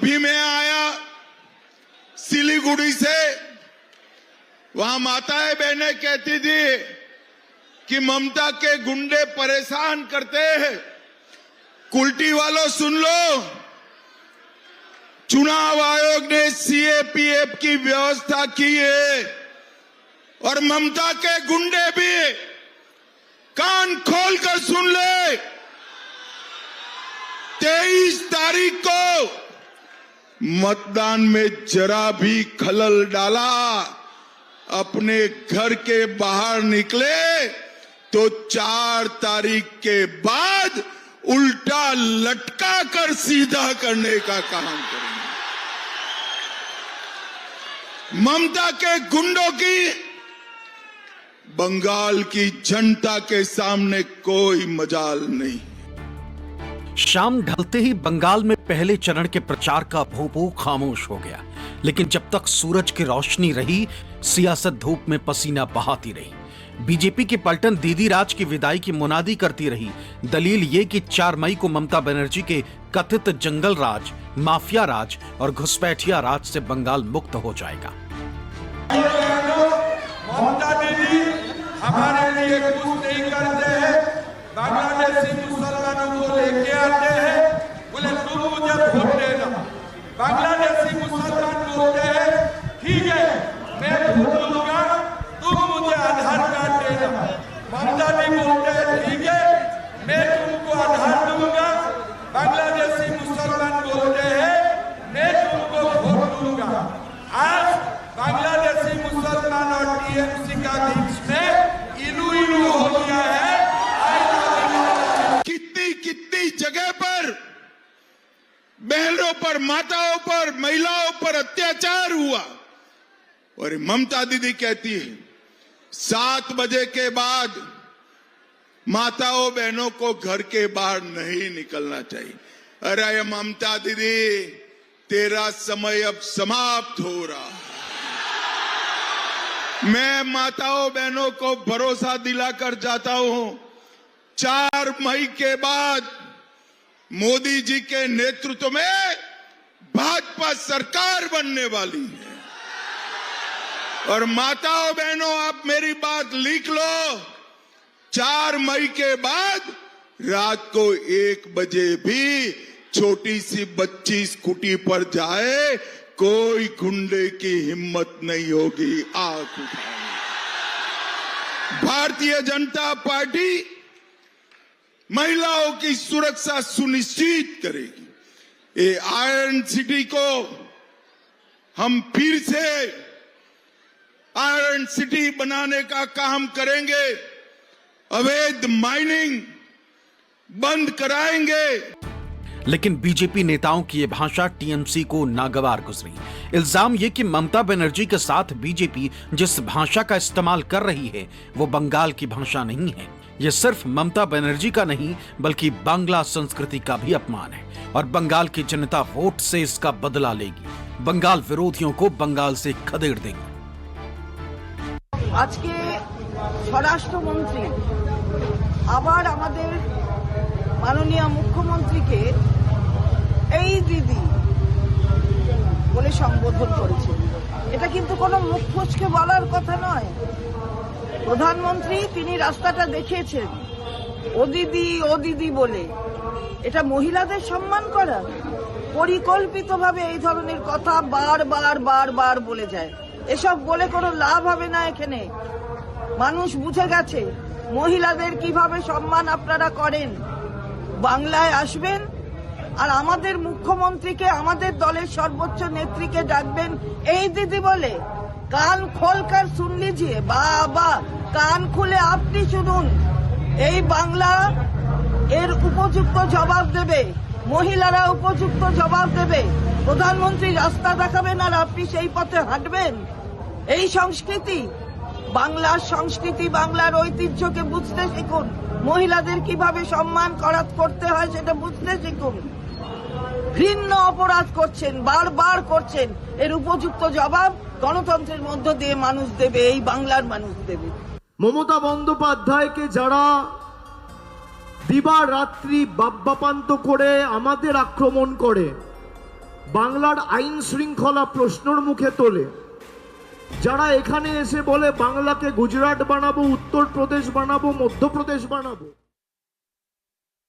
अभी मैं आया सिलीगुड़ी से, वहां माताएं बहनें कहती थी कि ममता के गुंडे परेशान करते हैं। कुल्टी वालों सुन लो, चुनाव आयोग ने सीएपीएफ की व्यवस्था की है और ममता के गुंडे भी कान खोलकर सुन ले। 23 तारीख को मतदान में जरा भी खलल डाला, अपने घर के बाहर निकले तो 4 तारीख के बाद उल्टा लटका कर सीधा करने का काम करेंगे। ममता के गुंडों की बंगाल की जनता के सामने कोई मजाल नहीं। शाम ढलते ही बंगाल में पहले चरण के प्रचार का भोंपू खामोश हो गया, लेकिन जब तक सूरज की रोशनी रही, सियासत धूप में पसीना बहाती रही। बीजेपी की पलटन दीदी राज की विदाई की मुनादी करती रही। दलील ये कि 4 मई को ममता बनर्जी के कथित जंगल राज, माफिया राज और घुसपैठिया राज से बंगाल मुक्त हो जाएगा। ममता दीदी हमारे लिए कुछ नहीं करते हैं, बांग्लादेशी मुसलमानों को लेके आते हैं, बोले तुम मुझे वोट देना। बांग्लादेशी मुसलमान बोलते हैं ठीक है मैं वोट दूंगा, तुम मुझे आधार कार्ड देना। ममता दी बोलते हैं ठीक है मैं तुमको आधार दूंगा। बांग्लादेशी मुसलमान बोलते हैं मैं तुमको वोट दूंगा। आज बांग्लादेशी मुसलमान और टीएमसी का बीच में इलू इलू हो गया है। कितनी जगह पर बहनों पर, माताओं पर, महिलाओं पर अत्याचार हुआ और ममता दीदी कहती है 7 बजे के बाद माताओं बहनों को घर के बाहर नहीं निकलना चाहिए। अरे ममता दीदी, तेरा समय अब समाप्त हो रहा है। मैं माताओं बहनों को भरोसा दिलाकर जाता हूं, 4 मई के बाद मोदी जी के नेतृत्व में भाजपा सरकार बनने वाली है। और माताओं बहनों, आप मेरी बात लिख लो, 4 मई के बाद रात को 1 बजे भी छोटी सी बच्ची स्कूटी पर जाए, कोई गुंडे की हिम्मत नहीं होगी आंख उठाने। भारतीय जनता पार्टी महिलाओं की सुरक्षा सुनिश्चित करेगी। ये आयरन सिटी को हम फिर से आयरन सिटी बनाने का काम करेंगे। अवैध माइनिंग बंद कराएंगे। लेकिन बीजेपी नेताओं की ये भाषा टीएमसी को नागवार गुजरी। इल्जाम ये कि ममता बनर्जी के साथ बीजेपी जिस भाषा का इस्तेमाल कर रही है वो बंगाल की भाषा नहीं है। ये सिर्फ ममता बनर्जी का नहीं बल्कि बांग्ला संस्कृति का भी अपमान है और बंगाल की जनता वोट से इसका बदला लेगी। बंगाल विरोधियों को बंगाल से खदेड़ देगी। आज के স্বরাষ্ট্রমন্ত্রী আবার আমাদের মাননীয় মুখ্যমন্ত্রীকে এই দিদি বলে সম্বোধন করেছে। এটা কিন্তু কোনো মুখ ফসকে বলার কথা নয়। প্রধানমন্ত্রী তিনি রাস্তাটা দেখিয়েছেন, ও দিদি বলে। এটা মহিলাদের সম্মান করা? পরিকল্পিতভাবে এই ধরনের কথা বার বলে যায়। এসব বলে কোনো লাভ হবে না। এখানে মানুষ বুঝে গেছে মহিলাদের কিভাবে সম্মান আপনারা করেন। বাংলায় আসবেন আর আমাদের মুখ্যমন্ত্রীকে, আমাদের দলের সর্বোচ্চ নেত্রীকে ডাকবেন এই দিদি বলে। কান খোলकर सुन लीजिए, বাবা কান খুলে আপনি শুনুন। এই বাংলা এর উপযুক্ত জবাব দেবে, মহিলারা উপযুক্ত জবাব দেবে। প্রধানমন্ত্রী রাস্তা দেখাবেন আর আপনি সেই পথে হাঁটবেন। এই সংস্কৃতি, বাংলার সংস্কৃতি, বাংলার ঐতিহ্যকে বুঝতে শিখুন। মহিলাদের কিভাবে সম্মান করতে হয় সেটা বুঝতে শিখুন। ঘৃণ্য অপরাধ করছেন, বারবার করছেন। এর উপযুক্ত জবাব গণতন্ত্রের মধ্য দিয়ে মানুষ দেবে, এই বাংলার মানুষ দেবে। মমতা বন্দ্যোপাধ্যায়কে যারা দিবারাত্রি বাব্যাপান্ত করে আমাদের আক্রমণ করে, বাংলার আইন শৃঙ্খলা প্রশ্নর মুখে তোলে, যারা এখানে এসে বলে বাংলাকে গুজরাট বানাবো, উত্তরপ্রদেশ বানাবো, মধ্যপ্রদেশ বানাবো,